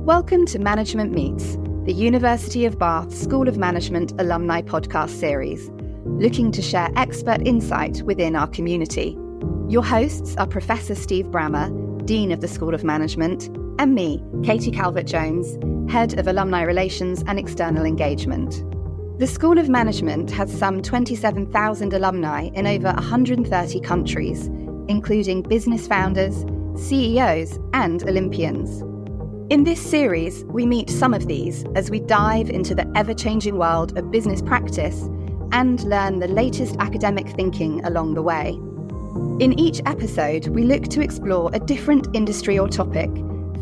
Welcome to Management Meets, the University of Bath School of Management alumni podcast series, looking to share expert insight within our community. Your hosts are Professor Steve Brammer, Dean of the School of Management, and me, Katie Calvert-Jones, Head of Alumni Relations and External Engagement. The School of Management has some 27,000 alumni in over 130 countries, including business founders, CEOs, and Olympians. In this series, we meet some of these as we dive into the ever-changing world of business practice and learn the latest academic thinking along the way. In each episode, we look to explore a different industry or topic,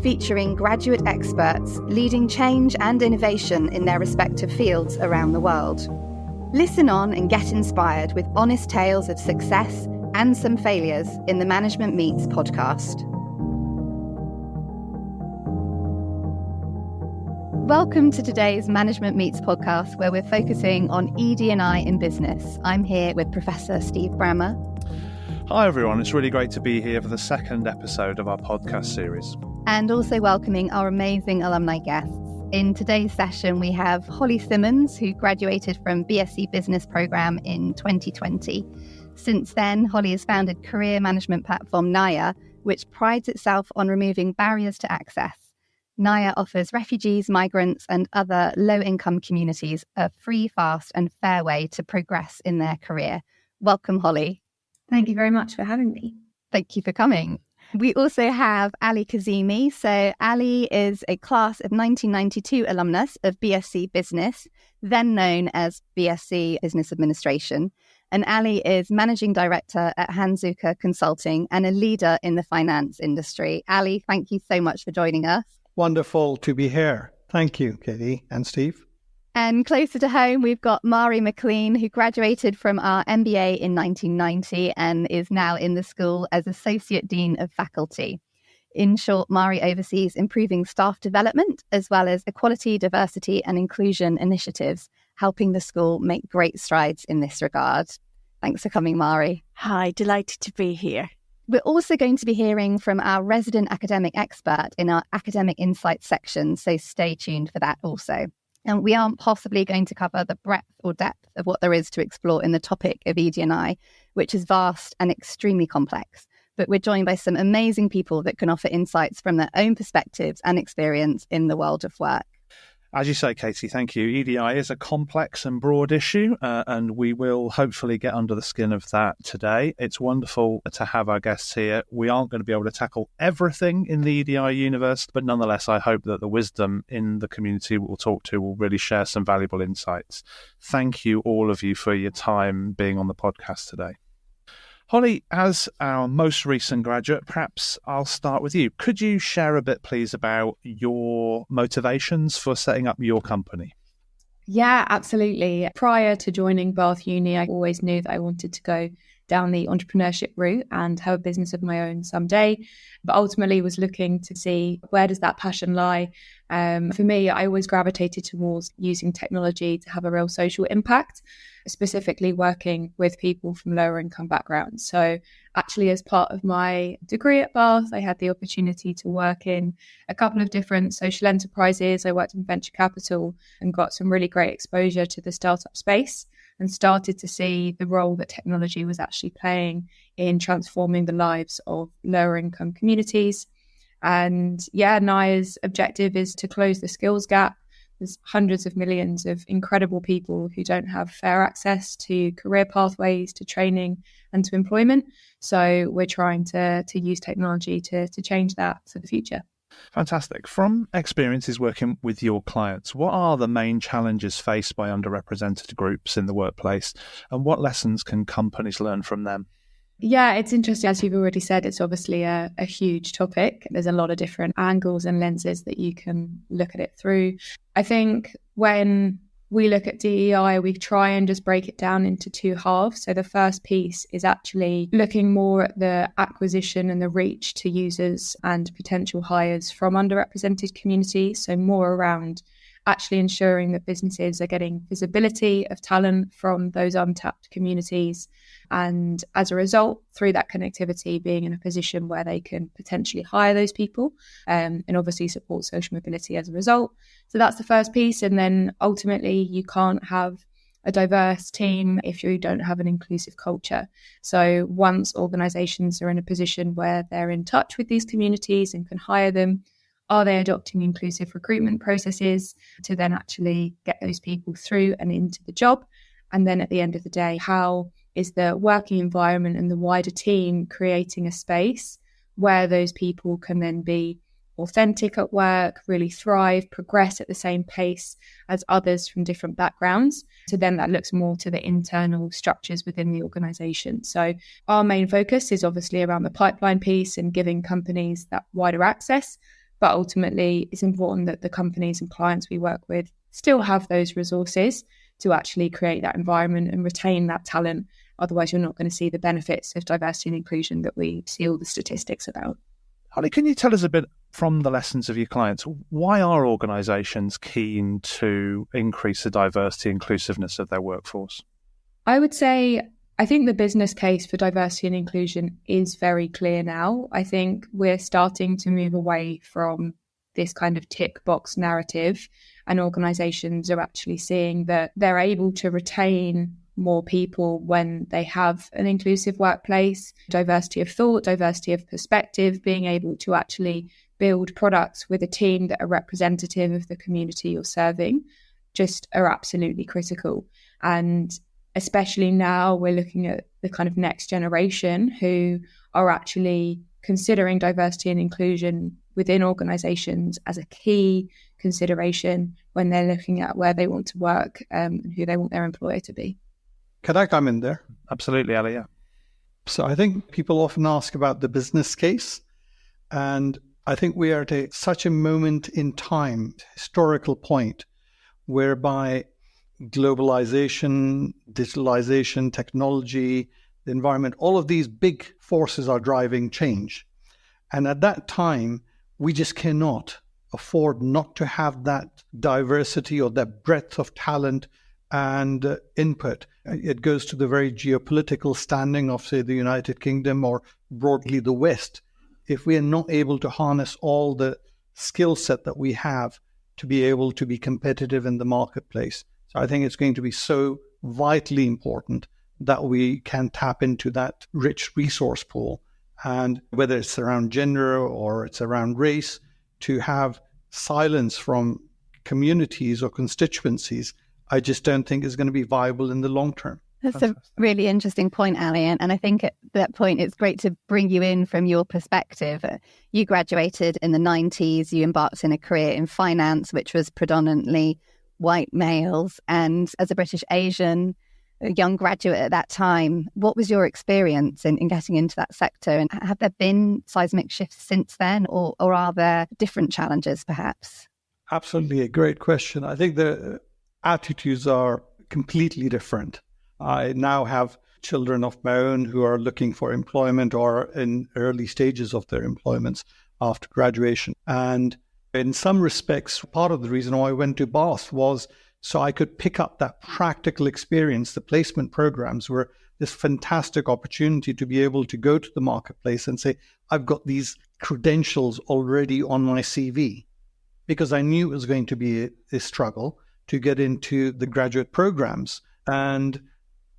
featuring graduate experts leading change and innovation in their respective fields around the world. Listen on and get inspired with honest tales of success and some failures in the Management Meets podcast. Welcome to today's Management Meets podcast, where we're focusing on ED&I in business. I'm here with Professor Steve Brammer. Hi everyone, it's really great to be here for the second episode of our podcast series. And also welcoming our amazing alumni guests. In today's session, we have Holly Simmons, who graduated from BSc Business Programme in 2020. Since then, Holly has founded career management platform Naya, which prides itself on removing barriers to access. Naya offers refugees, migrants, and other low-income communities a free, fast, and fair way to progress in their career. Welcome, Holly. Thank you very much for having me. Thank you for coming. We also have Ali Kazimi. So Ali is a class of 1992 alumnus of BSc Business, then known as BSc Business Administration. And Ali is Managing Director at Hansuke Consulting and a leader in the finance industry. Ali, thank you so much for joining us. Wonderful to be here. Thank you, Katie and Steve. And closer to home, we've got Mairi Maclean, who graduated from our MBA in 1990 and is now in the school as Associate Dean of Faculty. In short, Mairi oversees improving staff development as well as equality, diversity and inclusion initiatives, helping the school make great strides in this regard. Thanks for coming, Mairi. Hi, delighted to be here. We're also going to be hearing from our resident academic expert in our Academic Insights section, so stay tuned for that also. And we aren't possibly going to cover the breadth or depth of what there is to explore in the topic of ED&I, which is vast and extremely complex. But we're joined by some amazing people that can offer insights from their own perspectives and experience in the world of work. As you say, Katie, thank you. EDI is a complex and broad issue, and we will hopefully get under the skin of that today. It's wonderful to have our guests here. We aren't going to be able to tackle everything in the EDI universe, but nonetheless, I hope that the wisdom in the community we'll talk to will really share some valuable insights. Thank you, all of you, for your time being on the podcast today. Holly, as our most recent graduate, perhaps I'll start with you. Could you share a bit, please, about your motivations for setting up your company? Yeah, absolutely. Prior to joining Bath Uni, I always knew that I wanted to go down the entrepreneurship route and have a business of my own someday, but ultimately was looking to see where does that passion lie. For me, I always gravitated towards using technology to have a real social impact, specifically working with people from lower income backgrounds. So actually, as part of my degree at Bath, I had the opportunity to work in a couple of different social enterprises. I worked in venture capital and got some really great exposure to the startup space and started to see the role that technology was actually playing in transforming the lives of lower income communities. And yeah, Naya's objective is to close the skills gap. There's hundreds of millions of incredible people who don't have fair access to career pathways, to training and to employment. So we're trying to use technology to change that for the future. Fantastic. From experiences working with your clients, what are the main challenges faced by underrepresented groups in the workplace, and what lessons can companies learn from them? Yeah, it's interesting. As you've already said, it's obviously a huge topic. There's a lot of different angles and lenses that you can look at it through. I think when we look at DEI, we try and just break it down into two halves. So the first piece is actually looking more at the acquisition and the reach to users and potential hires from underrepresented communities. So more around actually ensuring that businesses are getting visibility of talent from those untapped communities. And as a result, through that connectivity, being in a position where they can potentially hire those people and obviously support social mobility as a result. So that's the first piece. And then ultimately, you can't have a diverse team if you don't have an inclusive culture. So once organisations are in a position where they're in touch with these communities and can hire them, are they adopting inclusive recruitment processes to then actually get those people through and into the job? And then at the end of the day, how is the working environment and the wider team creating a space where those people can then be authentic at work, really thrive, progress at the same pace as others from different backgrounds? So then that looks more to the internal structures within the organisation. So our main focus is obviously around the pipeline piece and giving companies that wider access. But ultimately, it's important that the companies and clients we work with still have those resources to actually create that environment and retain that talent. Otherwise, you're not going to see the benefits of diversity and inclusion that we see all the statistics about. Holly, can you tell us a bit from the lessons of your clients? Why are organisations keen to increase the diversity and inclusiveness of their workforce? I would say, I think the business case for diversity and inclusion is very clear now. I think we're starting to move away from this kind of tick box narrative, and organisations are actually seeing that they're able to retain more people when they have an inclusive workplace, diversity of thought, diversity of perspective, being able to actually build products with a team that are representative of the community you're serving, just are absolutely critical. And especially now we're looking at the kind of next generation who are actually considering diversity and inclusion within organisations as a key consideration when they're looking at where they want to work and who they want their employer to be. Can I come in there? Absolutely, Ali, yeah. So I think people often ask about the business case, and I think we are at such a moment in time, historical point, whereby globalization, digitalization, technology, the environment, all of these big forces are driving change. And at that time, we just cannot afford not to have that diversity or that breadth of talent and input. It goes to the very geopolitical standing of, say, the United Kingdom or broadly the West. If we are not able to harness all the skill set that we have to be able to be competitive in the marketplace. So I think it's going to be so vitally important that we can tap into that rich resource pool. And whether it's around gender or it's around race, to have silence from communities or constituencies, I just don't think is going to be viable in the long term. That's a really interesting point, Ali. And I think at that point, it's great to bring you in from your perspective. You graduated in the 90s. You embarked in a career in finance, which was predominantly white males. And as a British Asian, a young graduate at that time, what was your experience in getting into that sector? And have there been seismic shifts since then, or are there different challenges perhaps? Absolutely, a great question. I think the attitudes are completely different. I now have children of my own who are looking for employment or in early stages of their employments after graduation. And in some respects, part of the reason why I went to Bath was so I could pick up that practical experience. The placement programs were this fantastic opportunity to be able to go to the marketplace and say, I've got these credentials already on my CV, because I knew it was going to be a struggle to get into the graduate programs. And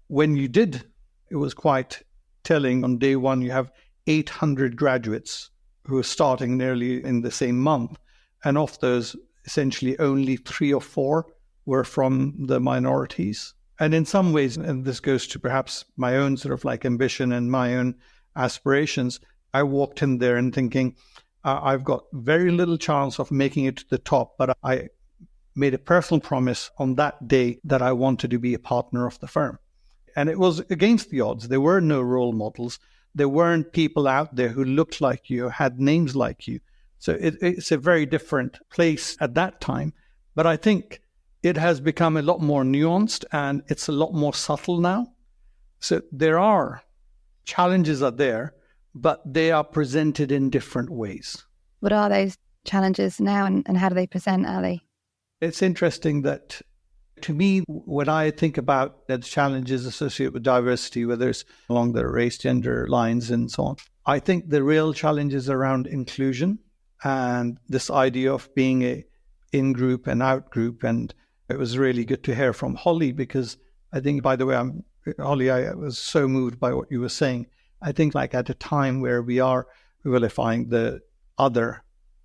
when you did, it was quite telling. On day one, you have 800 graduates who are starting nearly in the same month. And of those, essentially only 3 or 4 were from the minorities. And in some ways, and this goes to perhaps my own sort of like ambition and my own aspirations, I walked in there and thinking, I've got very little chance of making it to the top, but I made a personal promise on that day that I wanted to be a partner of the firm. And it was against the odds. There were no role models. There weren't people out there who looked like you, had names like you. So it's a very different place at that time. But I think it has become a lot more nuanced and it's a lot more subtle now. So there are challenges are there, but they are presented in different ways. What are those challenges now and how do they present, Ali? It's interesting that, to me, when I think about the challenges associated with diversity, whether it's along the race, gender lines and so on, I think the real challenge is around inclusion and this idea of being a in-group and out-group. And it was really good to hear from Holly, because I think, by the way, Holly, I was so moved by what you were saying. I think like at a time where we are vilifying the other,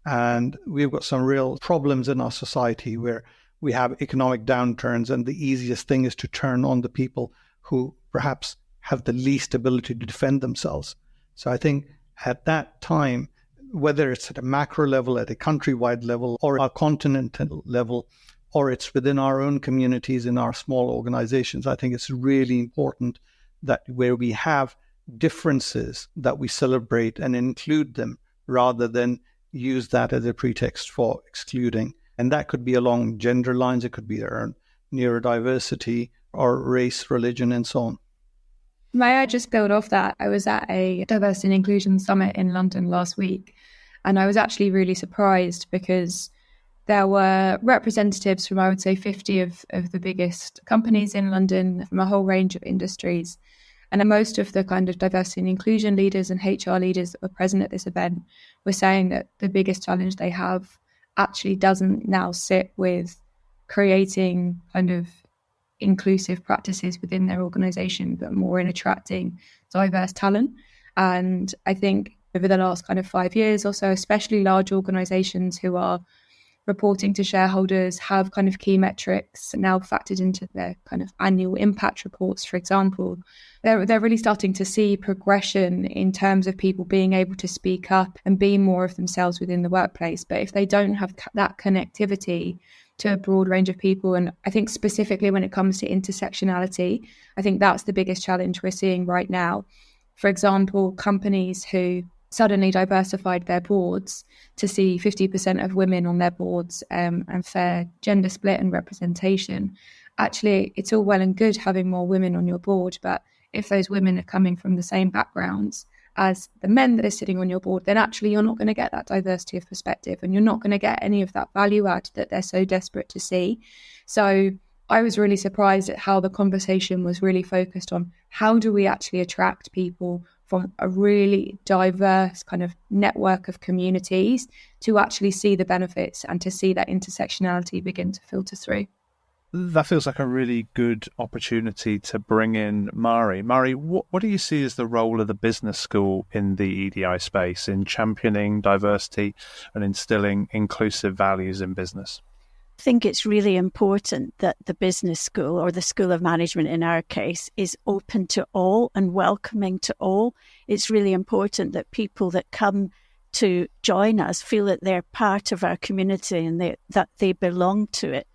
and we've got some real problems in our society where we have economic downturns, and the easiest thing is to turn on the people who perhaps have the least ability to defend themselves. So I think at that time, whether it's at a macro level, at a countrywide level, or a continental level, or it's within our own communities, in our small organizations, I think it's really important that where we have differences, that we celebrate and include them rather than use that as a pretext for excluding. And that could be along gender lines, it could be around neurodiversity or race, religion, and so on. May I just build off that? I was at a Diversity and Inclusion Summit in London last week, and I was actually really surprised because there were representatives from, I would say, 50 of the biggest companies in London, from a whole range of industries. And most of the kind of diversity and inclusion leaders and HR leaders that were present at this event were saying that the biggest challenge they have actually doesn't now sit with creating kind of inclusive practices within their organization, but more in attracting diverse talent. And I think over the last kind of 5 years or so, especially large organizations who are reporting to shareholders have kind of key metrics now factored into their kind of annual impact reports, for example. They're really starting to see progression in terms of people being able to speak up and be more of themselves within the workplace. But if they don't have that connectivity to a broad range of people, and I think specifically when it comes to intersectionality, I think that's the biggest challenge we're seeing right now. For example, companies who suddenly diversified their boards to see 50% of women on their boards and fair gender split and representation. Actually, it's all well and good having more women on your board, but if those women are coming from the same backgrounds as the men that are sitting on your board, then actually you're not going to get that diversity of perspective, and you're not going to get any of that value add that they're so desperate to see. So I was really surprised at how the conversation was really focused on how do we actually attract people from a really diverse kind of network of communities to actually see the benefits and to see that intersectionality begin to filter through. That feels like a really good opportunity to bring in Mairi. Mairi, what do you see as the role of the business school in the EDI space in championing diversity and instilling inclusive values in business? I think it's really important that the business school, or the School of Management in our case, is open to all and welcoming to all. It's really important that people that come to join us feel that they're part of our community and that they belong to it.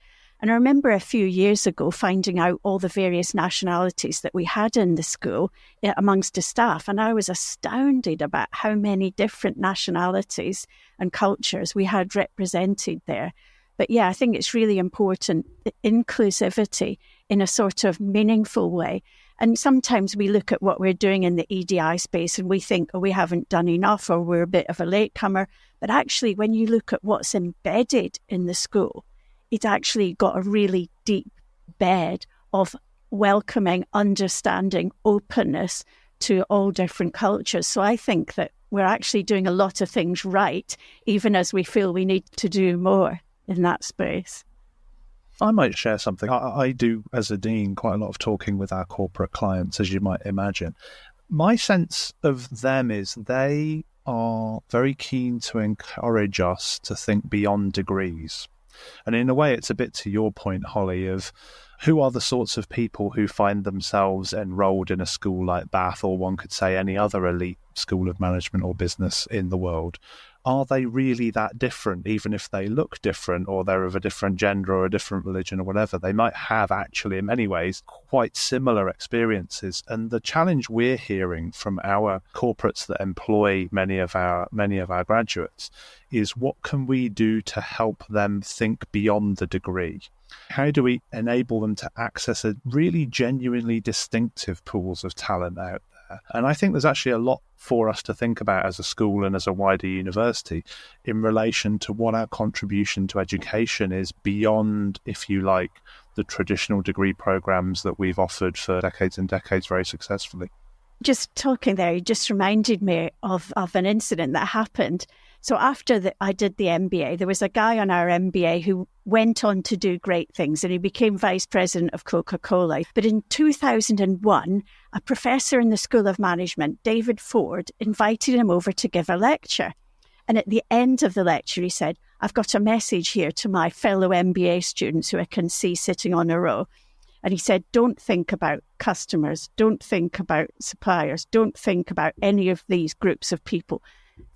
And I remember a few years ago finding out all the various nationalities that we had in the school amongst the staff, and I was astounded about how many different nationalities and cultures we had represented there. But yeah, I think it's really important, inclusivity in a sort of meaningful way. And sometimes we look at what we're doing in the EDI space and we think, oh, we haven't done enough, or we're a bit of a latecomer. But actually, when you look at what's embedded in the school, it's actually got a really deep bed of welcoming, understanding, openness to all different cultures. So I think that we're actually doing a lot of things right, even as we feel we need to do more in that space. I might share something. I do, as a dean, quite a lot of talking with our corporate clients, as you might imagine. My sense of them is they are very keen to encourage us to think beyond degrees. And in a way, it's a bit to your point, Holly, of who are the sorts of people who find themselves enrolled in a school like Bath, or one could say any other elite school of management or business in the world. Are they really that different, even if they look different, or they're of a different gender or a different religion or whatever? They might have actually, in many ways, quite similar experiences. And the challenge we're hearing from our corporates that employ many of our graduates is, what can we do to help them think beyond the degree? How do we enable them to access a really genuinely distinctive pools of talent out there? there. And I think there's actually a lot for us to think about as a school and as a wider university in relation to what our contribution to education is beyond, if you like, the traditional degree programs that we've offered for decades and decades very successfully. Just talking there, you just reminded me of an incident that happened. So after I did the MBA, there was a guy on our MBA who went on to do great things, and he became vice president of Coca-Cola. But in 2001, a professor in the School of Management, David Ford, invited him over to give a lecture. And at the end of the lecture, he said, "I've got a message here to my fellow MBA students who I can see sitting on a row." And he said, "Don't think about customers, don't think about suppliers, don't think about any of these groups of people.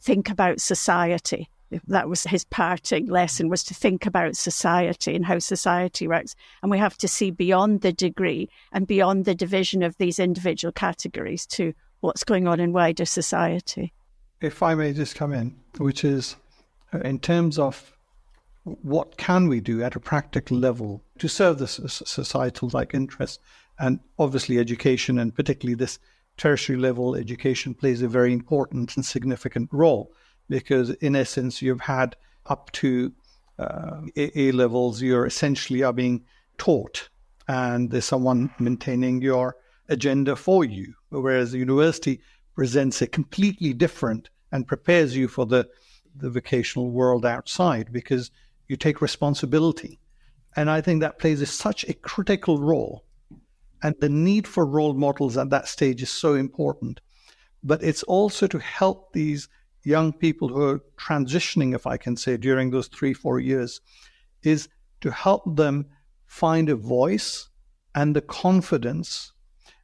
Think about society." That was his parting lesson, was to think about society and how society works. And we have to see beyond the degree and beyond the division of these individual categories to what's going on in wider society. If I may just come in, which is in terms of what can we do at a practical level to serve the societal interests, and obviously education, and particularly this tertiary level education, plays a very important and significant role, because in essence you've had up to A levels, you're essentially are being taught, and there's someone maintaining your agenda for you, whereas the university presents a completely different and prepares you for the vocational world outside, because you take responsibility. And I think that plays such a critical role. And the need for role models at that stage is so important. But it's also to help these young people who are transitioning, if I can say, during those 3-4 years, is to help them find a voice and the confidence.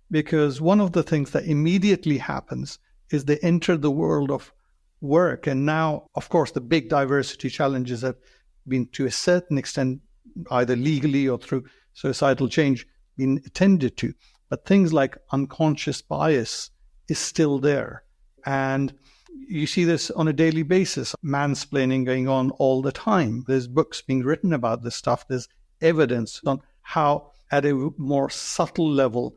Because one of the things that immediately happens is they enter the world of work. And now, of course, the big diversity challenges have been, to a certain extent, either legally or through societal change, been attended to. But things like unconscious bias is still there. And you see this on a daily basis, mansplaining going on all the time. There's books being written about this stuff. There's evidence on how, at a more subtle level,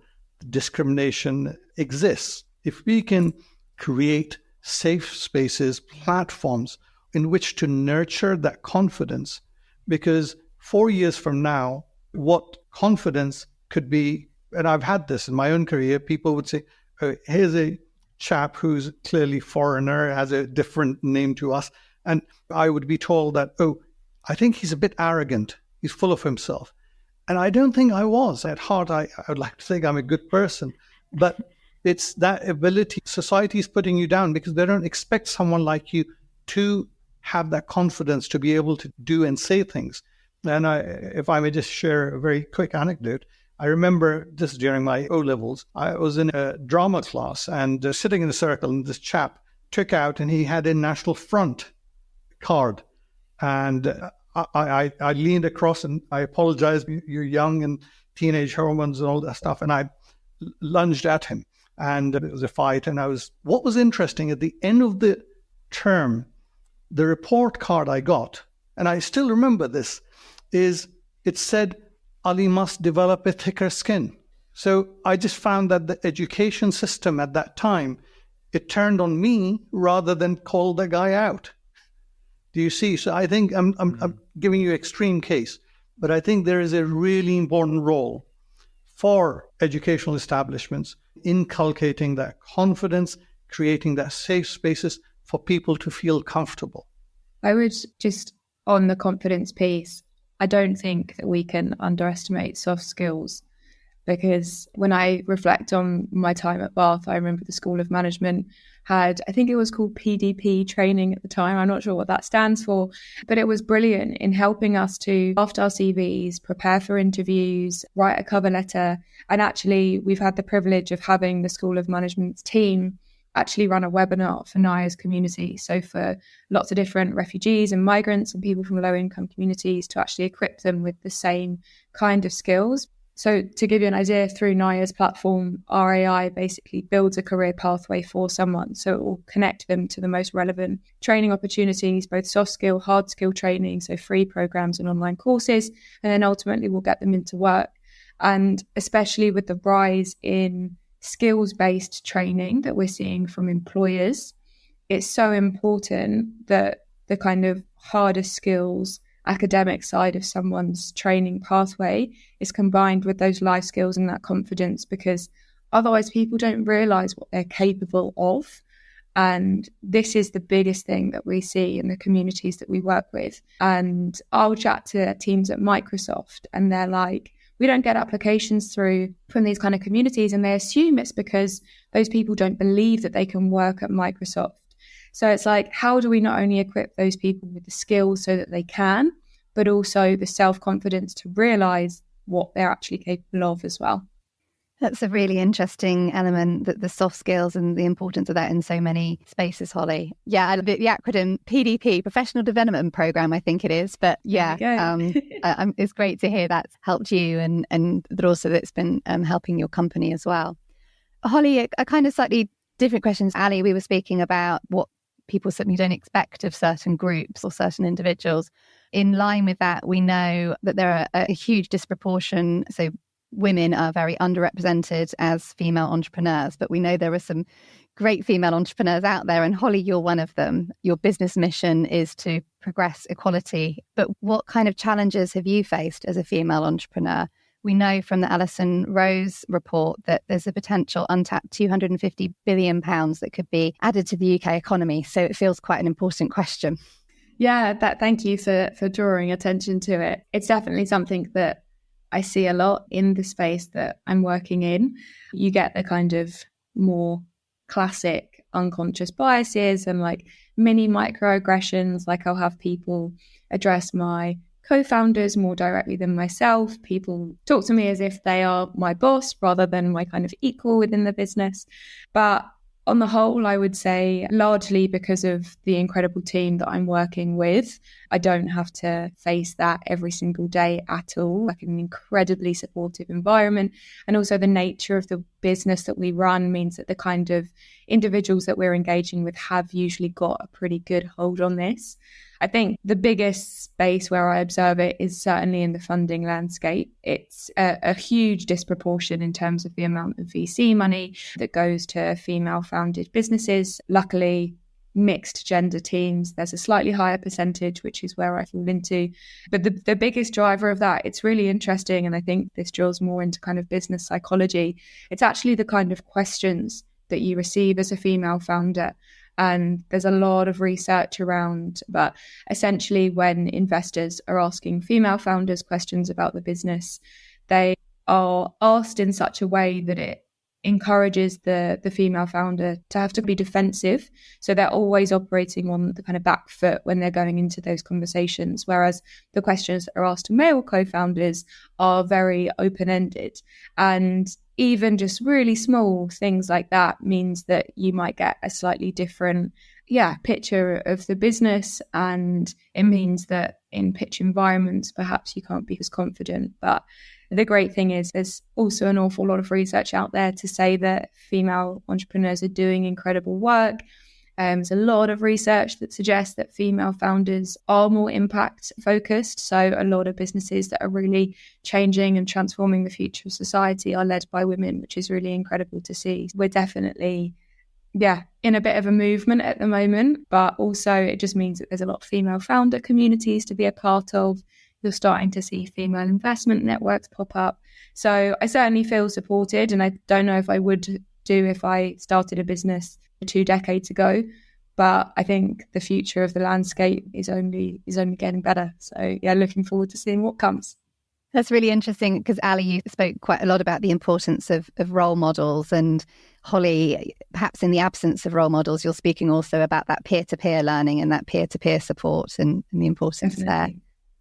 discrimination exists. If we can create safe spaces, platforms in which to nurture that confidence, because 4 years from now, what confidence could be, and I've had this in my own career, people would say, "Oh, here's a chap who's clearly foreigner, has a different name to us." And I would be told that, "Oh, I think he's a bit arrogant. He's full of himself." And I don't think I was. At heart, I would like to think I'm a good person. But it's that ability. Society is putting you down because they don't expect someone like you to have that confidence to be able to do and say things. And if I may just share a very quick anecdote, I remember this during my O-levels. I was in a drama class and sitting in a circle, and this chap took out, and he had a National Front card. And I leaned across and I apologized. You're young and teenage hormones and all that stuff. And I lunged at him, and it was a fight. And what was interesting, at the end of the term, the report card I got, and I still remember this, is it said, "Ali must develop a thicker skin." So I just found that the education system at that time, it turned on me rather than call the guy out. Do you see? So I think I'm giving you extreme case, but I think there is a really important role for educational establishments inculcating that confidence, creating that safe spaces for people to feel comfortable. I would just, on the confidence piece, I don't think that we can underestimate soft skills, because when I reflect on my time at Bath, I remember the School of Management had, I think it was called PDP training at the time. I'm not sure what that stands for, but it was brilliant in helping us to draft our CVs, prepare for interviews, write a cover letter. And actually, we've had the privilege of having the School of Management's team actually run a webinar for NIA's community. So for lots of different refugees and migrants and people from low-income communities, to actually equip them with the same kind of skills. So to give you an idea, through NIA's platform, RAI basically builds a career pathway for someone. So it will connect them to the most relevant training opportunities, both soft skill, hard skill training, so free programs and online courses, and then ultimately we'll get them into work. And especially with the rise in skills-based training that we're seeing from employers, it's so important that the kind of harder skills, academic side of someone's training pathway is combined with those life skills and that confidence, because otherwise people don't realize what they're capable of. And this is the biggest thing that we see in the communities that we work with. And I'll chat to teams at Microsoft and they're like, we don't get applications through from these kind of communities, and they assume it's because those people don't believe that they can work at Microsoft. So it's like, how do we not only equip those people with the skills so that they can, but also the self-confidence to realize what they're actually capable of as well? That's a really interesting element, that the soft skills and the importance of that in so many spaces, Holly. Yeah, the acronym PDP, Professional Development Programme, I think it is. But yeah, it's great to hear that's helped you and that also that's been helping your company as well. Holly, a kind of slightly different question. Ali, we were speaking about what people certainly don't expect of certain groups or certain individuals. In line with that, we know that there are a huge disproportion. So women are very underrepresented as female entrepreneurs, but we know there are some great female entrepreneurs out there, and Holly, you're one of them. Your business mission is to progress equality. But what kind of challenges have you faced as a female entrepreneur? We know from the Alison Rose report that there's a potential untapped £250 billion that could be added to the UK economy. So it feels quite an important question. Yeah, thank you for drawing attention to it. It's definitely something that I see a lot in the space that I'm working in. You get the kind of more classic unconscious biases and like mini microaggressions. Like I'll have people address my co-founders more directly than myself. People talk to me as if they are my boss rather than my kind of equal within the business. But on the whole, I would say largely because of the incredible team that I'm working with, I don't have to face that every single day at all. Like an incredibly supportive environment. And also the nature of the business that we run means that the kind of individuals that we're engaging with have usually got a pretty good hold on this. I think the biggest space where I observe it is certainly in the funding landscape. It's a huge disproportion in terms of the amount of VC money that goes to female-founded businesses. Luckily, mixed gender teams, there's a slightly higher percentage, which is where I fall into. But the biggest driver of that, it's really interesting, and I think this draws more into kind of business psychology. It's actually the kind of questions that you receive as a female founder. And there's a lot of research around, but essentially when investors are asking female founders questions about the business, they are asked in such a way that it encourages the female founder to have to be defensive. So they're always operating on the kind of back foot when they're going into those conversations, whereas the questions that are asked to male co-founders are very open-ended. And even just really small things like that means that you might get a slightly different picture of the business, and it means that in pitch environments perhaps you can't be as confident. But the great thing is there's also an awful lot of research out there to say that female entrepreneurs are doing incredible work. There's a lot of research that suggests that female founders are more impact focused. So a lot of businesses that are really changing and transforming the future of society are led by women, which is really incredible to see. We're definitely, in a bit of a movement at the moment, but also it just means that there's a lot of female founder communities to be a part of. You're starting to see female investment networks pop up. So I certainly feel supported, and I don't know if I would do if I started a business 2 decades ago, but I think the future of the landscape is only getting better. So looking forward to seeing what comes. That's really interesting because Ali, you spoke quite a lot about the importance of role models, and Holly, perhaps in the absence of role models, you're speaking also about that peer-to-peer learning and that peer-to-peer support and the importance Definitely.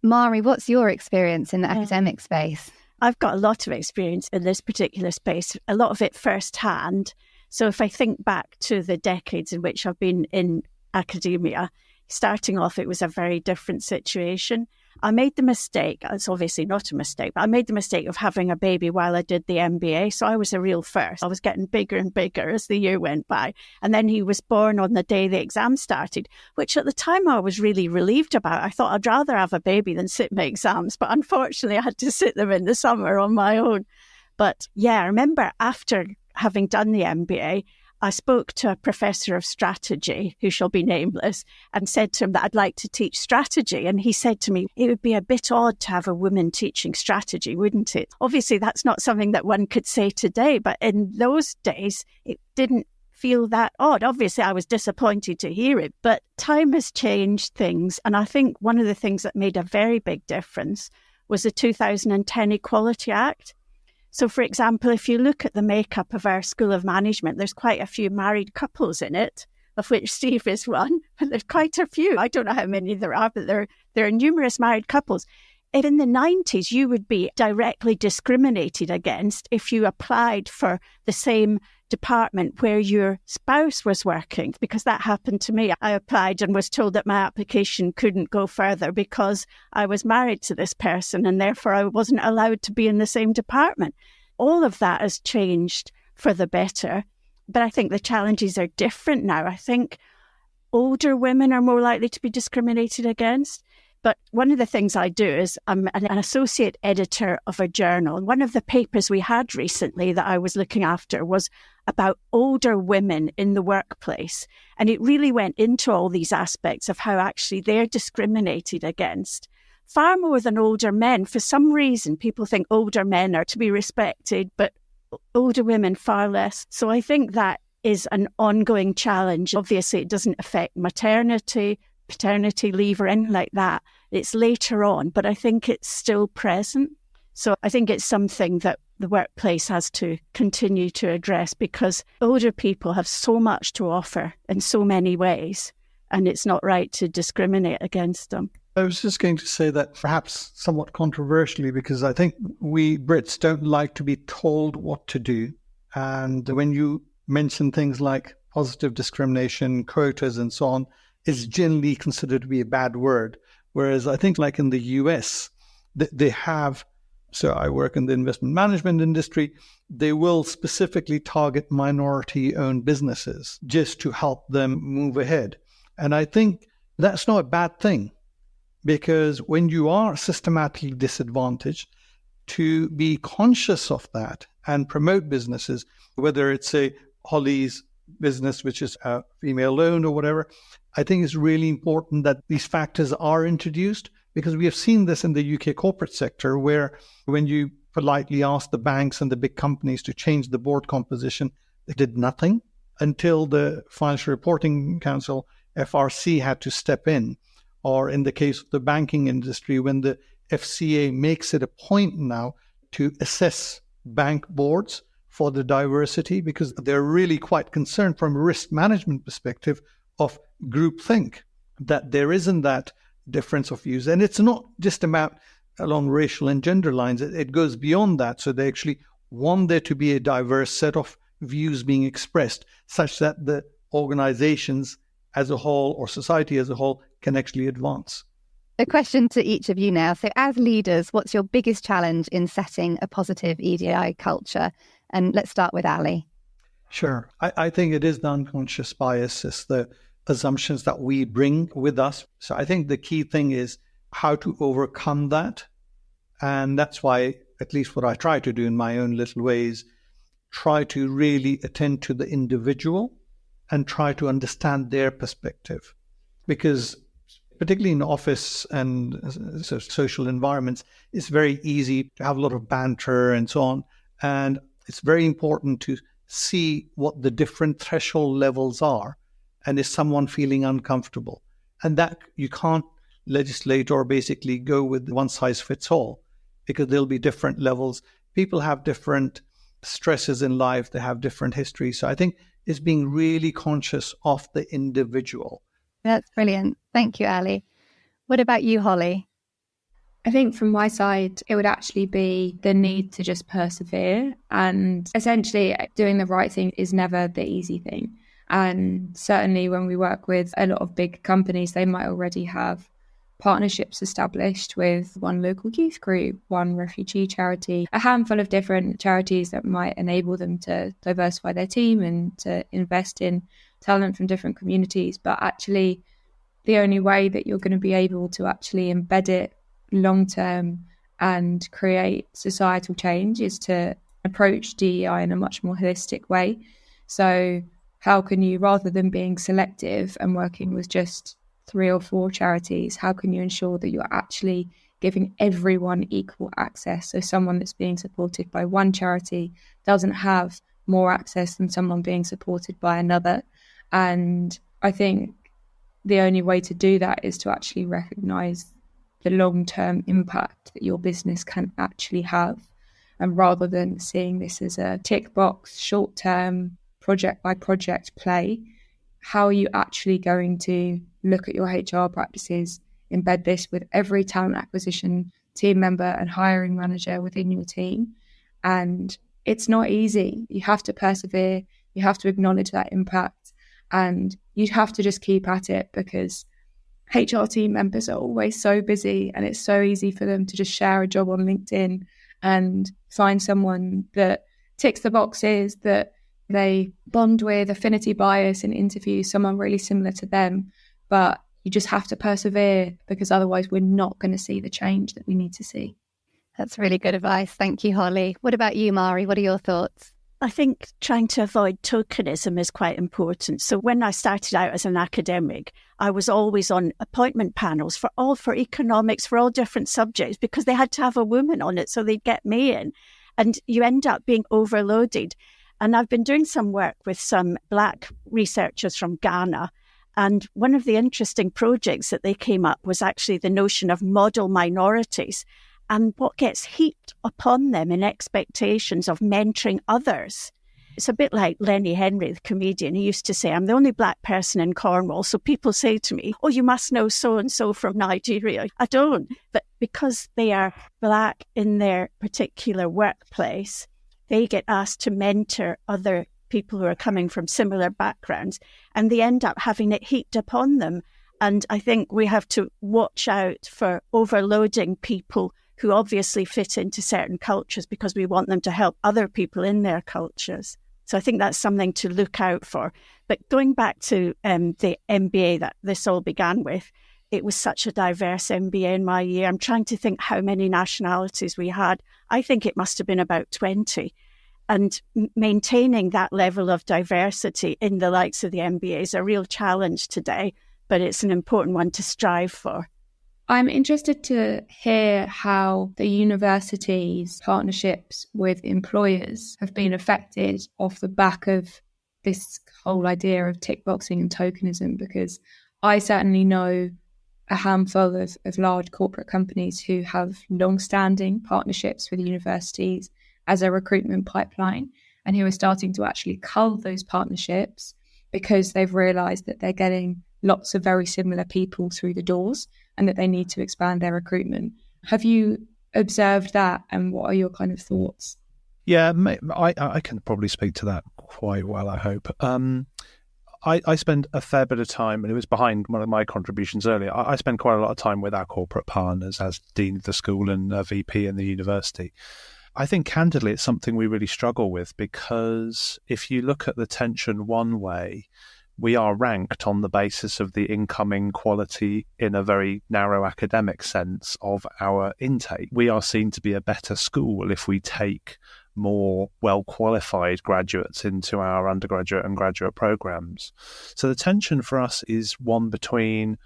there. Mairi, what's your experience in the academic space? I've got a lot of experience in this particular space, a lot of it firsthand. So if I think back to the decades in which I've been in academia, starting off, it was a very different situation. I made the mistake, it's obviously not a mistake, but I made the mistake of having a baby while I did the MBA. So I was a real first. I was getting bigger and bigger as the year went by. And then he was born on the day the exam started, which at the time I was really relieved about. I thought I'd rather have a baby than sit my exams. But unfortunately, I had to sit them in the summer on my own. But I remember after having done the MBA, I spoke to a professor of strategy, who shall be nameless, and said to him that I'd like to teach strategy. And he said to me, it would be a bit odd to have a woman teaching strategy, wouldn't it? Obviously, that's not something that one could say today, but in those days, it didn't feel that odd. Obviously, I was disappointed to hear it, but time has changed things. And I think one of the things that made a very big difference was the 2010 Equality Act. So, for example, if you look at the makeup of our School of Management, there's quite a few married couples in it, of which Steve is one. But there's quite a few. I don't know how many there are, but there are numerous married couples. And in the 90s, you would be directly discriminated against if you applied for the same department where your spouse was working, because that happened to me. I applied and was told that my application couldn't go further because I was married to this person and therefore I wasn't allowed to be in the same department. All of that has changed for the better, but I think the challenges are different now. I think older women are more likely to be discriminated against. But one of the things I do is I'm an associate editor of a journal. And one of the papers we had recently that I was looking after was about older women in the workplace. And it really went into all these aspects of how actually they're discriminated against. Far more than older men. For some reason, people think older men are to be respected, but older women far less. So I think that is an ongoing challenge. Obviously, it doesn't affect maternity, paternity leave or anything like that. It's later on, but I think it's still present. So I think it's something that the workplace has to continue to address, because older people have so much to offer in so many ways, and it's not right to discriminate against them. I was just going to say that perhaps somewhat controversially, because I think we Brits don't like to be told what to do. And when you mention things like positive discrimination, quotas and so on, it's generally considered to be a bad word. Whereas I think like in the US, they have, so I work in the investment management industry, they will specifically target minority-owned businesses just to help them move ahead. And I think that's not a bad thing, because when you are systematically disadvantaged, to be conscious of that and promote businesses, whether it's a Holly's business, which is female-owned or whatever, I think it's really important that these factors are introduced, because we have seen this in the UK corporate sector, where when you politely ask the banks and the big companies to change the board composition, they did nothing until the Financial Reporting Council, FRC, had to step in. Or in the case of the banking industry, when the FCA makes it a point now to assess bank boards for the diversity, because they're really quite concerned from a risk management perspective of groupthink, that there isn't that difference of views. And it's not just about along racial and gender lines. It goes beyond that. So they actually want there to be a diverse set of views being expressed, such that the organizations as a whole or society as a whole can actually advance. A question to each of you now. So as leaders, what's your biggest challenge in setting a positive EDI culture? And let's start with Ali. Sure. I think it is the unconscious bias, it's the assumptions that we bring with us. So I think the key thing is how to overcome that. And that's why, at least what I try to do in my own little ways, try to really attend to the individual and try to understand their perspective. Because particularly in office and social environments, it's very easy to have a lot of banter and so on. And it's very important to see what the different threshold levels are. And is someone feeling uncomfortable? And that you can't legislate or basically go with one size fits all, because there'll be different levels. People have different stresses in life. They have different histories. So I think it's being really conscious of the individual. That's brilliant. Thank you, Ali. What about you, Holly? I think from my side, it would actually be the need to just persevere. And essentially, doing the right thing is never the easy thing. And certainly when we work with a lot of big companies, they might already have partnerships established with one local youth group, one refugee charity, a handful of different charities that might enable them to diversify their team and to invest in talent from different communities. But actually, the only way that you're going to be able to actually embed it long term and create societal change is to approach DEI in a much more holistic way. So how can you, rather than being selective and working with just 3 or 4 charities, how can you ensure that you're actually giving everyone equal access? So someone that's being supported by one charity doesn't have more access than someone being supported by another. And I think the only way to do that is to actually recognise the long-term impact that your business can actually have. And rather than seeing this as a tick box, short-term, project by project play, how are you actually going to look at your HR practices, embed this with every talent acquisition team member and hiring manager within your team? And it's not easy. You have to persevere. You have to acknowledge that impact, and you have to just keep at it, because HR team members are always so busy, and it's so easy for them to just share a job on LinkedIn and find someone that ticks the boxes, that they bond with, affinity bias, and interview someone really similar to them. But you just have to persevere, because otherwise we're not going to see the change that we need to see. That's really good advice. Thank you, Holly. What about you, Mairi? What are your thoughts? I think trying to avoid tokenism is quite important. So when I started out as an academic, I was always on appointment panels for economics, for all different subjects, because they had to have a woman on it so they'd get me in. And you end up being overloaded. And I've been doing some work with some Black researchers from Ghana. And one of the interesting projects that they came up was actually the notion of model minorities and what gets heaped upon them in expectations of mentoring others. It's a bit like Lenny Henry, the comedian. He used to say, I'm the only Black person in Cornwall. So people say to me, oh, you must know so-and-so from Nigeria. I don't. But because they are Black in their particular workplace, they get asked to mentor other people who are coming from similar backgrounds, and they end up having it heaped upon them. And I think we have to watch out for overloading people who obviously fit into certain cultures because we want them to help other people in their cultures. So I think that's something to look out for. But going back to the MBA that this all began with, it was such a diverse MBA in my year. I'm trying to think how many nationalities we had. I think it must have been about 20. And maintaining that level of diversity in the likes of the MBA is a real challenge today, but it's an important one to strive for. I'm interested to hear how the university's partnerships with employers have been affected off the back of this whole idea of tick boxing and tokenism, because I certainly know a handful of large corporate companies who have long-standing partnerships with universities as a recruitment pipeline, and who are starting to actually cull those partnerships because they've realised that they're getting lots of very similar people through the doors and that they need to expand their recruitment. Have you observed that, and what are your kind of thoughts? Yeah, I can probably speak to that quite well, I hope. I spend a fair bit of time, and it was behind one of my contributions earlier, I spend quite a lot of time with our corporate partners as Dean of the school and VP in the university. I think candidly it's something we really struggle with, because if you look at the tension one way, we are ranked on the basis of the incoming quality in a very narrow academic sense of our intake. We are seen to be a better school if we take more well-qualified graduates into our undergraduate and graduate programs. So the tension for us is one between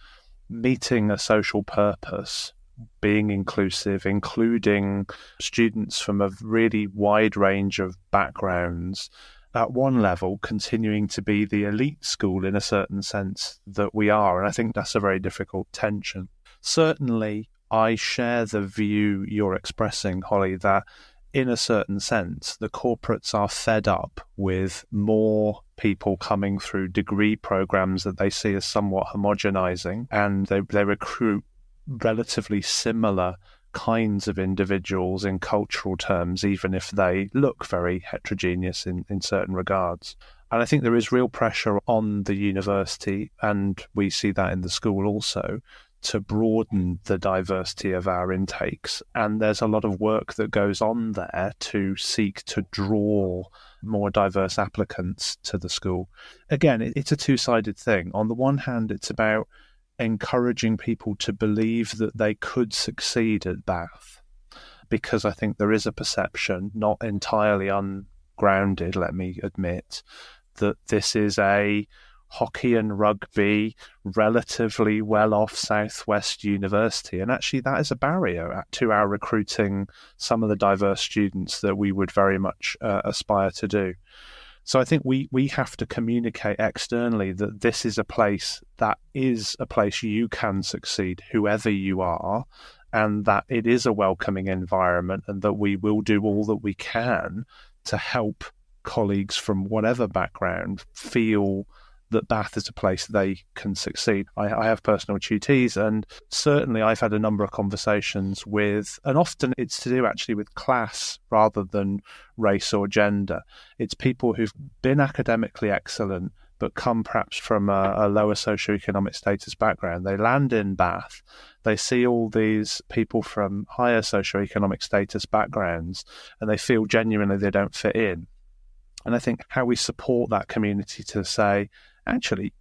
meeting a social purpose, being inclusive, including students from a really wide range of backgrounds, at one level continuing to be the elite school in a certain sense that we are. And I think that's a very difficult tension. Certainly, I share the view you're expressing, Holly, that in a certain sense, the corporates are fed up with more people coming through degree programs that they see as somewhat homogenizing, and they recruit relatively similar kinds of individuals in cultural terms, even if they look very heterogeneous in certain regards. And I think there is real pressure on the university, and we see that in the school also, to broaden the diversity of our intakes. And there's a lot of work that goes on there to seek to draw more diverse applicants to the school. Again, it's a two-sided thing. On the one hand, it's about encouraging people to believe that they could succeed at Bath. because I think there is a perception, not entirely ungrounded, let me admit, that this is a hockey and rugby, relatively well-off southwest university. And actually that is a barrier to our recruiting some of the diverse students that we would very much aspire to do. So I think we have to communicate externally that this is a place you can succeed, whoever you are, and that it is a welcoming environment, and that we will do all that we can to help colleagues from whatever background feel that Bath is a place they can succeed. I have personal tutees, and certainly I've had a number of conversations with, and often it's to do actually with class rather than race or gender. It's people who've been academically excellent but come perhaps from a lower socioeconomic status background. They land in Bath, they see all these people from higher socioeconomic status backgrounds, and they feel genuinely they don't fit in. And I think how we support that community to say, actually,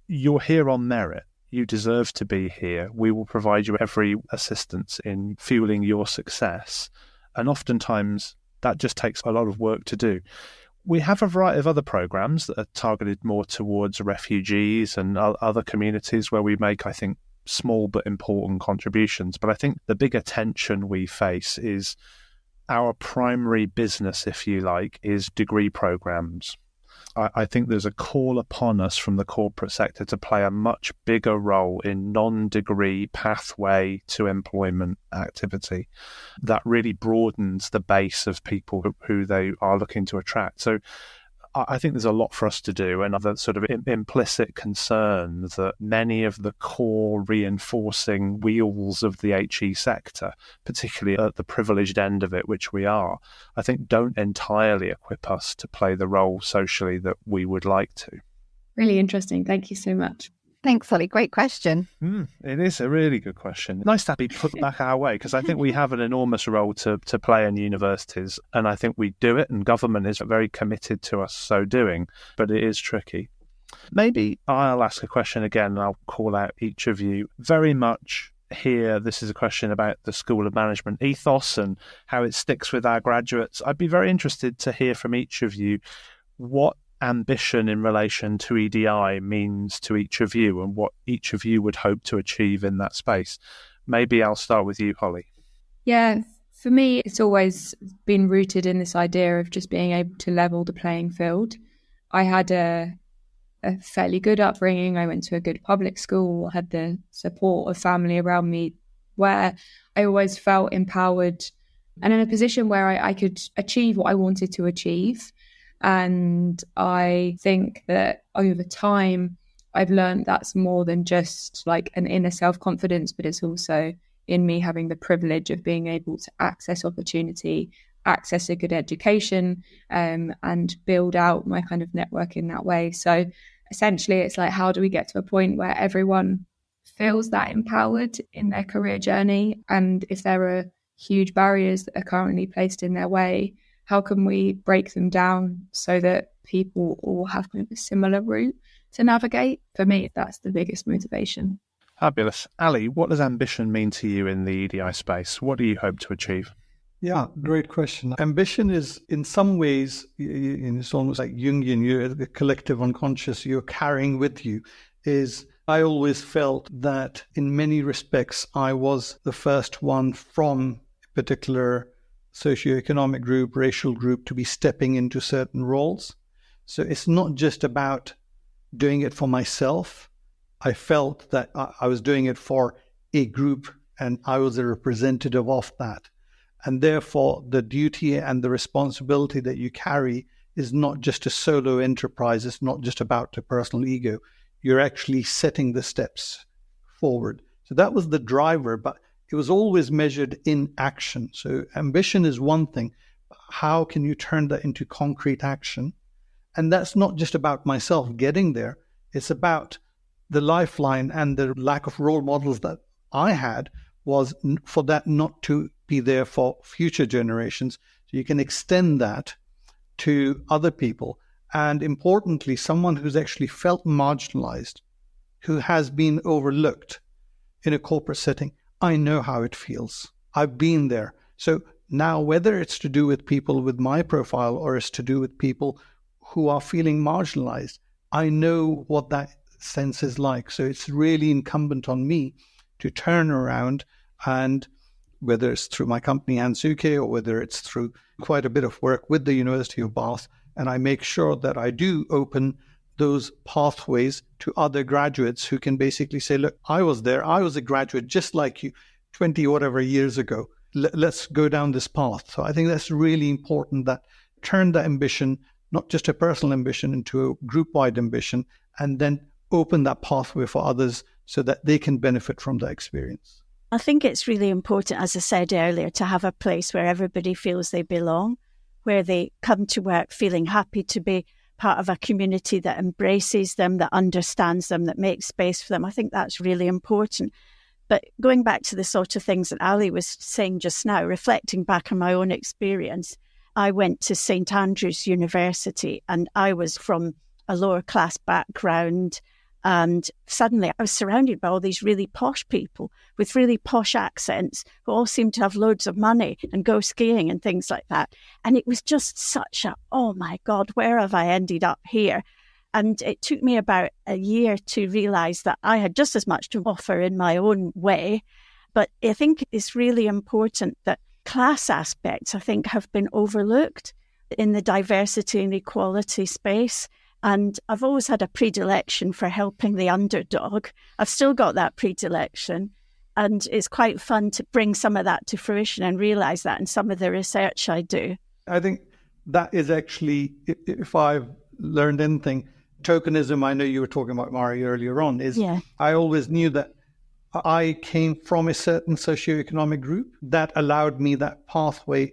you're here on merit. You deserve to be here. We will provide you every assistance in fueling your success. And oftentimes, that just takes a lot of work to do. We have a variety of other programs that are targeted more towards refugees and other communities where we make, I think, small but important contributions. But I think the bigger tension we face is our primary business, if you like, is degree programs. I think there's a call upon us from the corporate sector to play a much bigger role in non-degree pathway to employment activity that really broadens the base of people who they are looking to attract. So I think there's a lot for us to do, and other sort of implicit concern that many of the core reinforcing wheels of the HE sector, particularly at the privileged end of it, which we are, I think don't entirely equip us to play the role socially that we would like to. Really interesting. Thank you so much. Thanks, Holly. Great question. It is a really good question. Nice to be put back our way, because I think we have an enormous role to play in universities, and I think we do it, and government is very committed to us so doing, but it is tricky. Maybe I'll ask a question again, and I'll call out each of you. Very much here, this is a question about the School of Management ethos and how it sticks with our graduates. I'd be very interested to hear from each of you what ambition in relation to EDI means to each of you and what each of you would hope to achieve in that space. Maybe I'll start with you, Holly. Yeah, for me, it's always been rooted in this idea of just being able to level the playing field. I had a fairly good upbringing. I went to a good public school, had the support of family around me, where I always felt empowered and in a position where I could achieve what I wanted to achieve. And I think that over time, I've learned that's more than just like an inner self-confidence, but it's also in me having the privilege of being able to access opportunity, access a good education, and build out my kind of network in that way. So essentially, it's like, how do we get to a point where everyone feels that empowered in their career journey? And if there are huge barriers that are currently placed in their way, how can we break them down so that people all have kind of a similar route to navigate? For me, that's the biggest motivation. Fabulous. Ali, what does ambition mean to you in the EDI space? What do you hope to achieve? Yeah, great question. Ambition is, in some ways, it's almost like Jungian, you're the collective unconscious you're carrying with you. I always felt that in many respects, I was the first one from a particular socioeconomic group, racial group, to be stepping into certain roles. So it's not just about doing it for myself. I felt that I was doing it for a group and I was a representative of that. And therefore, the duty and the responsibility that you carry is not just a solo enterprise. It's not just about the personal ego. You're actually setting the steps forward. So that was the driver, but it was always measured in action. So ambition is one thing. How can you turn that into concrete action? And that's not just about myself getting there. It's about the lifeline, and the lack of role models that I had was for that not to be there for future generations. So you can extend that to other people. And importantly, someone who's actually felt marginalized, who has been overlooked in a corporate setting. I know how it feels. I've been there. So Now, whether it's to do with people with my profile or it's to do with people who are feeling marginalized, I know what that sense is like. So it's really incumbent on me to turn around, and whether it's through my company Hansuke or whether it's through quite a bit of work with the University of Bath, and I make sure that I do open those pathways to other graduates who can basically say, look, I was there, I was a graduate just like you 20 whatever years ago. Let's go down this path. So I think that's really important, that turn the ambition, not just a personal ambition, into a group-wide ambition, and then open that pathway for others so that they can benefit from the experience. I think it's really important, as I said earlier, to have a place where everybody feels they belong, where they come to work feeling happy to be part of a community that embraces them, that understands them, that makes space for them. I think that's really important. But going back to the sort of things that Ali was saying just now, reflecting back on my own experience, I went to St Andrews University and I was from a lower class background, and suddenly I was surrounded by all these really posh people with really posh accents who all seemed to have loads of money and go skiing and things like that. And it was just such a, oh my God, where have I ended up here? And it took me about a year to realise that I had just as much to offer in my own way. But I think it's really important that class aspects, I think, have been overlooked in the diversity and equality space. And I've always had a predilection for helping the underdog. I've still got that predilection. And it's quite fun to bring some of that to fruition and realise that in some of the research I do. I think that is actually, if I've learned anything, tokenism, I know you were talking about Mairi earlier on, is I always knew that I came from a certain socioeconomic group that allowed me that pathway,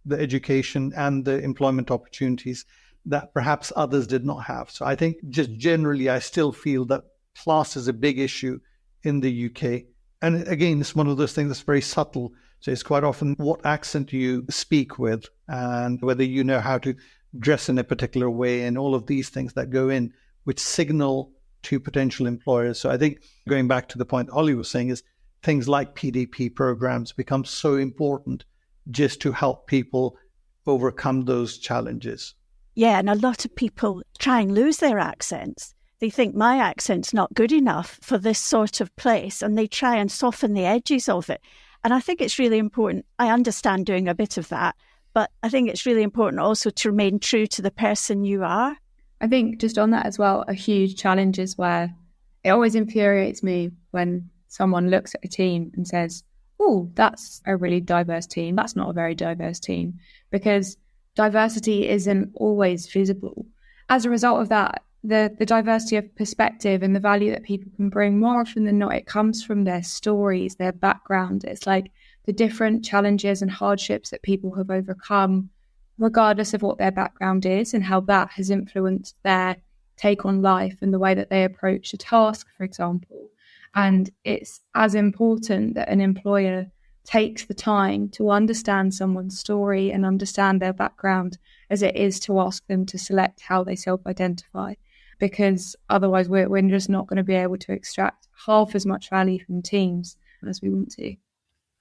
the education and the employment opportunities that perhaps others did not have. So I think just generally, I still feel that class is a big issue in the UK. And again, it's one of those things that's very subtle. So it's quite often what accent you speak with and whether you know how to dress in a particular way and all of these things that go in, which signal to potential employers. So I think going back to the point Holly was saying is things like PDP programs become so important just to help people overcome those challenges. Yeah, and a lot of people try and lose their accents. They think my accent's not good enough for this sort of place, and they try and soften the edges of it. And I think it's really important. I understand doing a bit of that, but I think it's really important also to remain true to the person you are. I think just on that as well, a huge challenge is where it always infuriates me when someone looks at a team and says, oh, that's a really diverse team. That's not a very diverse team, because diversity isn't always visible. As a result of that, the diversity of perspective and the value that people can bring, more often than not, it comes from their stories, their background. It's like the different challenges and hardships that people have overcome, regardless of what their background is, and how that has influenced their take on life and the way that they approach a task, for example. And it's as important that an employer takes the time to understand someone's story and understand their background as it is to ask them to select how they self-identify, because otherwise we're just not going to be able to extract half as much value from teams as we want to.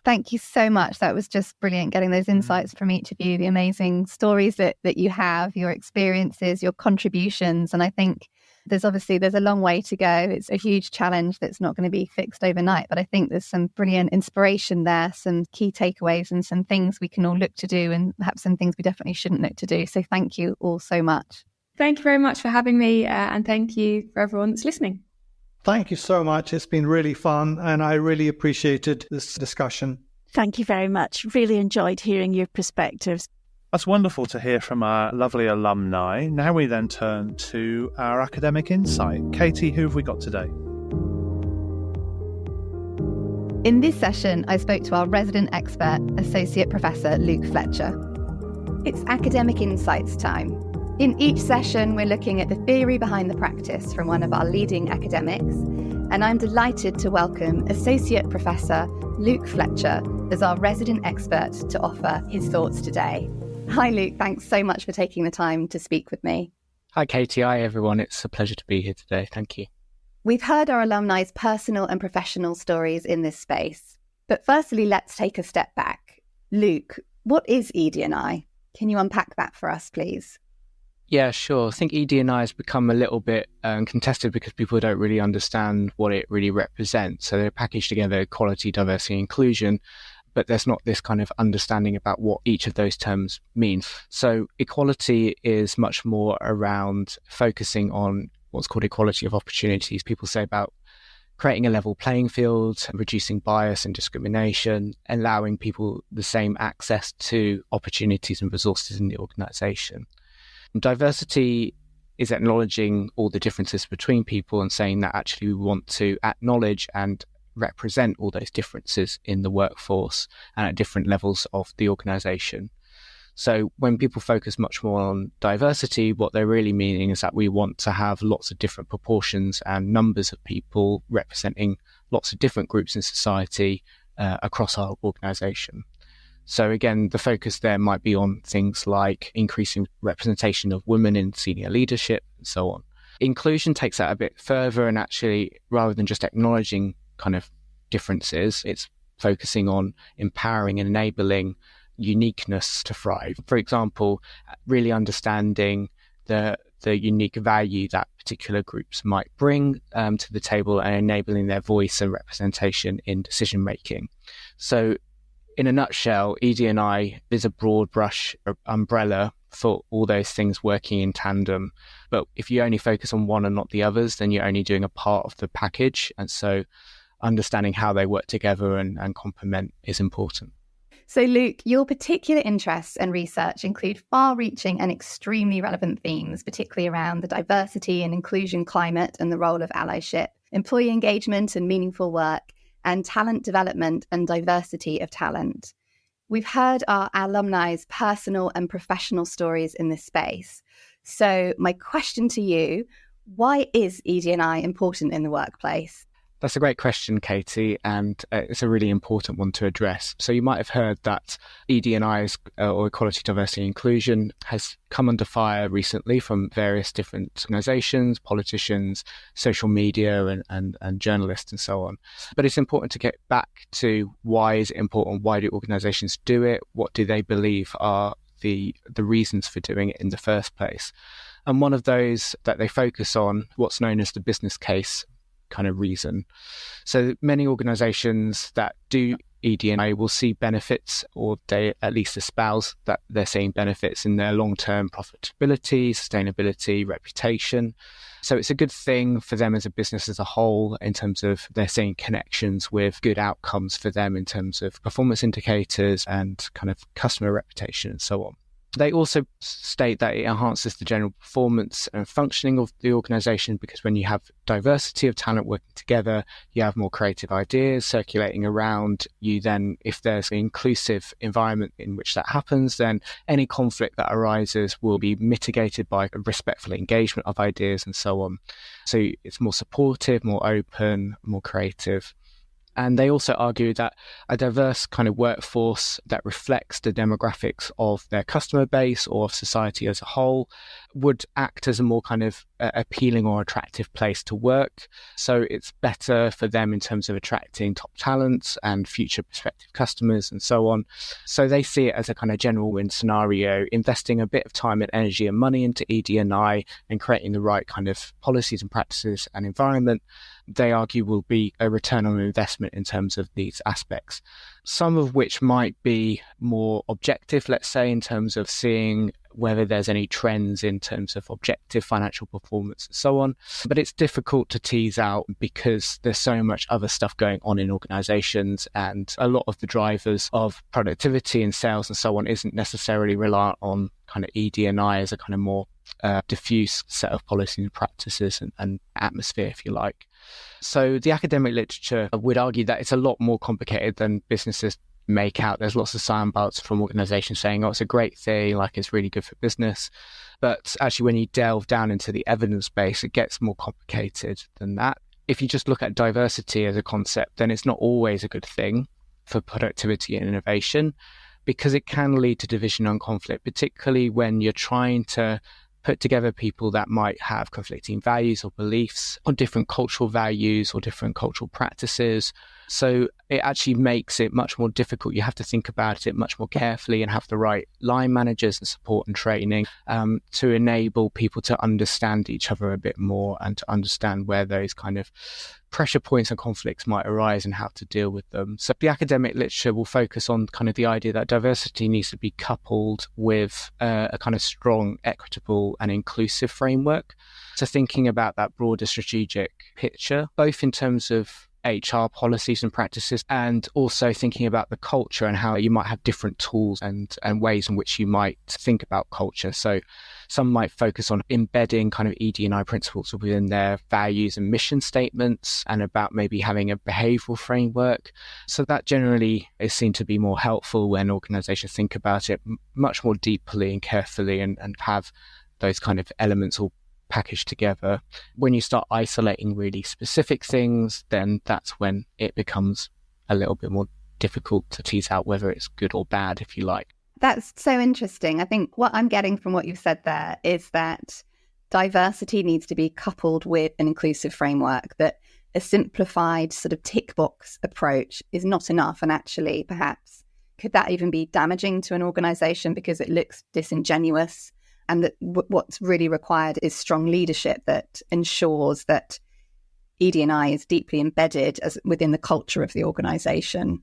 Thank you so much. That was just brilliant, getting those insights from each of you, the amazing stories that you have, your experiences, your contributions. And I think there's a long way to go. It's a huge challenge that's not going to be fixed overnight. But I think there's some brilliant inspiration there, some key takeaways and some things we can all look to do, and perhaps some things we definitely shouldn't look to do. So thank you all so much. Thank you very much for having me, and thank you for everyone that's listening. Thank you so much. It's been really fun, and I really appreciated this discussion. Thank you very much. Really enjoyed hearing your perspectives. That's wonderful to hear from our lovely alumni. Now we then turn to our academic insight. Katie, who have we got today? In this session, I spoke to our resident expert, Associate Professor Luke Fletcher. It's academic insights time. In each session, we're looking at the theory behind the practice from one of our leading academics, and I'm delighted to welcome Associate Professor Luke Fletcher as our resident expert to offer his thoughts today. Hi, Luke. Thanks so much for taking the time to speak with me. Hi, Katie. Hi, everyone. It's a pleasure to be here today. Thank you. We've heard our alumni's personal and professional stories in this space. But firstly, let's take a step back. Luke, What is ED&I? Can you unpack that for us, please? Yeah, sure. I think ED&I has become a little bit contested because people don't really understand what it really represents. So they're packaged together, equality, diversity, inclusion, but there's not this kind of understanding about what each of those terms mean. So equality is much more around focusing on what's called equality of opportunities. People say about creating a level playing field, reducing bias and discrimination, allowing people the same access to opportunities and resources in the organisation. Diversity is acknowledging all the differences between people and saying that actually we want to acknowledge and represent all those differences in the workforce and at different levels of the organisation. So when people focus much more on diversity, what they're really meaning is that we want to have lots of different proportions and numbers of people representing lots of different groups in society across our organisation. So again, the focus there might be on things like increasing representation of women in senior leadership and so on. Inclusion takes that a bit further, and actually, rather than just acknowledging kind of differences, it's focusing on empowering and enabling uniqueness to thrive. For example, really understanding the unique value that particular groups might bring to the table and enabling their voice and representation in decision making. So in a nutshell, ED&I is a broad brush umbrella for all those things working in tandem. But if you only focus on one and not the others, then you're only doing a part of the package. And so understanding how they work together and complement is important. So Luke, your particular interests and research include far-reaching and extremely relevant themes, particularly around the diversity and inclusion climate and the role of allyship, employee engagement and meaningful work, and talent development and diversity of talent. We've heard our alumni's personal and professional stories in this space. So my question to you, why is ED&I important in the workplace? That's a great question, Katie, and it's a really important one to address. So you might have heard that ED&I, or Equality, Diversity and Inclusion, has come under fire recently from various different organisations, politicians, social media and journalists and so on. But it's important to get back to why is it important? Why do organisations do it? What do they believe are the reasons for doing it in the first place? And one of those that they focus on, what's known as the business case kind of reason. So many organizations that do ED&I will see benefits, or they at least espouse that they're seeing benefits in their long-term profitability, sustainability, reputation. So it's a good thing for them as a business as a whole in terms of they're seeing connections with good outcomes for them in terms of performance indicators and kind of customer reputation and so on. They also state that it enhances the general performance and functioning of the organisation, because when you have diversity of talent working together, you have more creative ideas circulating around. You then, if there's an inclusive environment in which that happens, then any conflict that arises will be mitigated by a respectful engagement of ideas and so on. So it's more supportive, more open, more creative. And they also argue that a diverse kind of workforce that reflects the demographics of their customer base or of society as a whole would act as a more kind of appealing or attractive place to work. So it's better for them in terms of attracting top talents and future prospective customers and so on. So they see it as a kind of general win scenario, investing a bit of time and energy and money into ED&I and creating the right kind of policies and practices and environment. They argue will be a return on investment in terms of these aspects, some of which might be more objective, let's say, in terms of seeing whether there's any trends in terms of objective financial performance and so on. But it's difficult to tease out because there's so much other stuff going on in organizations, and a lot of the drivers of productivity and sales and so on isn't necessarily reliant on kind of ED&I as a kind of more diffuse set of policies and practices and atmosphere, if you like. So the academic literature would argue that it's a lot more complicated than businesses make out. There's lots of soundbites from organizations saying, oh, it's a great thing, like it's really good for business. But actually, when you delve down into the evidence base, it gets more complicated than that. If you just look at diversity as a concept, then it's not always a good thing for productivity and innovation, because it can lead to division and conflict, particularly when you're trying to put together people that might have conflicting values or beliefs or different cultural values or different cultural practices. So it actually makes it much more difficult. You have to think about it much more carefully and have the right line managers and support and training to enable people to understand each other a bit more and to understand where those kind of pressure points and conflicts might arise and how to deal with them. So the academic literature will focus on kind of the idea that diversity needs to be coupled with a kind of strong, equitable and inclusive framework. So thinking about that broader strategic picture, both in terms of HR policies and practices, and also thinking about the culture and how you might have different tools and ways in which you might think about culture. So some might focus on embedding kind of ED&I principles within their values and mission statements, and about maybe having a behavioural framework. So that generally is seen to be more helpful when organisations think about it much more deeply and carefully and have those kind of elements all packaged together. When you start isolating really specific things, then that's when it becomes a little bit more difficult to tease out whether it's good or bad, if you like. That's so interesting. I think what I'm getting from what you've said there is that diversity needs to be coupled with an inclusive framework, that a simplified sort of tick box approach is not enough. And actually, perhaps, could that even be damaging to an organisation because it looks disingenuous? And that what's really required is strong leadership that ensures that ED&I is deeply embedded within the culture of the organisation.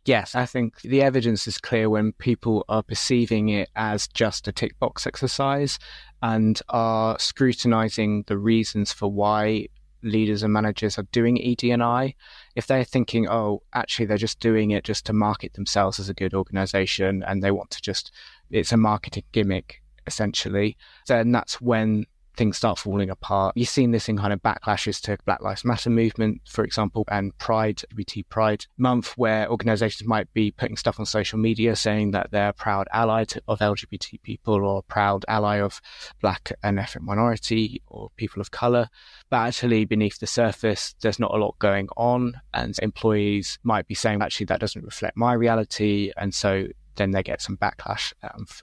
Yes, I think the evidence is clear when people are perceiving it as just a tick box exercise and are scrutinising the reasons for why leaders and managers are doing ED&I. If they're thinking, oh, actually they're just doing it just to market themselves as a good organisation and they want to just, it's a marketing gimmick essentially, then that's when things start falling apart. You've seen this in kind of backlashes to Black Lives Matter movement, for example, and LGBT Pride Month, where organisations might be putting stuff on social media saying that they're a proud ally of LGBT people or a proud ally of Black and ethnic minority or people of colour. But actually beneath the surface, there's not a lot going on, and employees might be saying, actually, that doesn't reflect my reality. And so then they get some backlash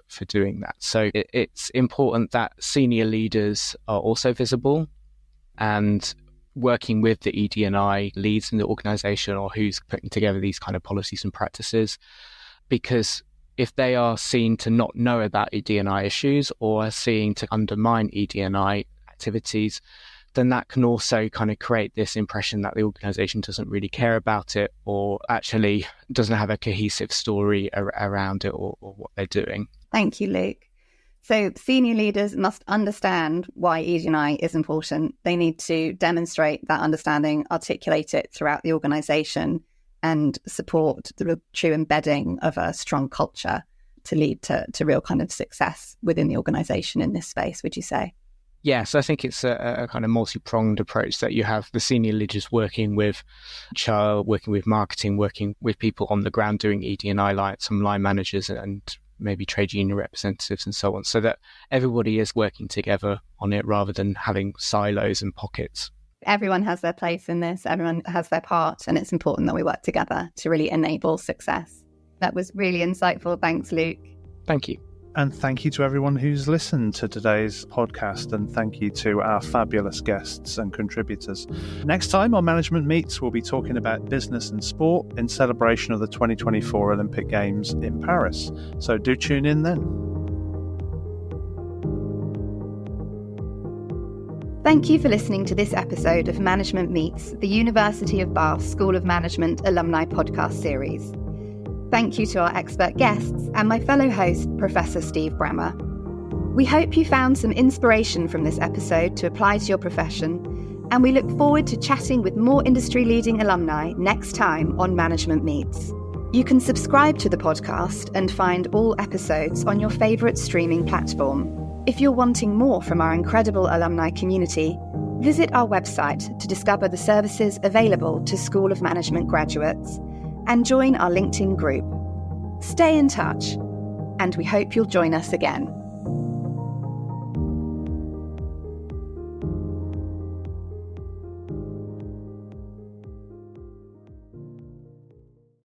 for doing that. So it's important that senior leaders are also visible and working with the ED&I leads in the organisation or who's putting together these kind of policies and practices, because if they are seen to not know about ED&I issues or are seen to undermine ED&I activities, then that can also kind of create this impression that the organisation doesn't really care about it or actually doesn't have a cohesive story around it or what they're doing. Thank you, Luke. So senior leaders must understand why ED&I is important. They need to demonstrate that understanding, articulate it throughout the organisation, and support the true embedding of a strong culture to lead to real kind of success within the organisation in this space, would you say? Yes, I think it's a kind of multi-pronged approach that you have the senior leaders working with HR, working with marketing, working with people on the ground doing ED&I, some line managers and maybe trade union representatives and so on, so that everybody is working together on it rather than having silos and pockets. Everyone has their place in this, everyone has their part, and it's important that we work together to really enable success. That was really insightful. Thanks, Luke. Thank you. And thank you to everyone who's listened to today's podcast, and thank you to our fabulous guests and contributors. Next time on Management Meets, we'll be talking about business and sport in celebration of the 2024 Olympic Games in Paris. So do tune in then. Thank you for listening to this episode of Management Meets, the University of Bath School of Management alumni podcast series. Thank you to our expert guests and my fellow host, Professor Steve Brammer. We hope you found some inspiration from this episode to apply to your profession, and we look forward to chatting with more industry-leading alumni next time on Management Meets. You can subscribe to the podcast and find all episodes on your favourite streaming platform. If you're wanting more from our incredible alumni community, visit our website to discover the services available to School of Management graduates and join our LinkedIn group. Stay in touch, and we hope you'll join us again.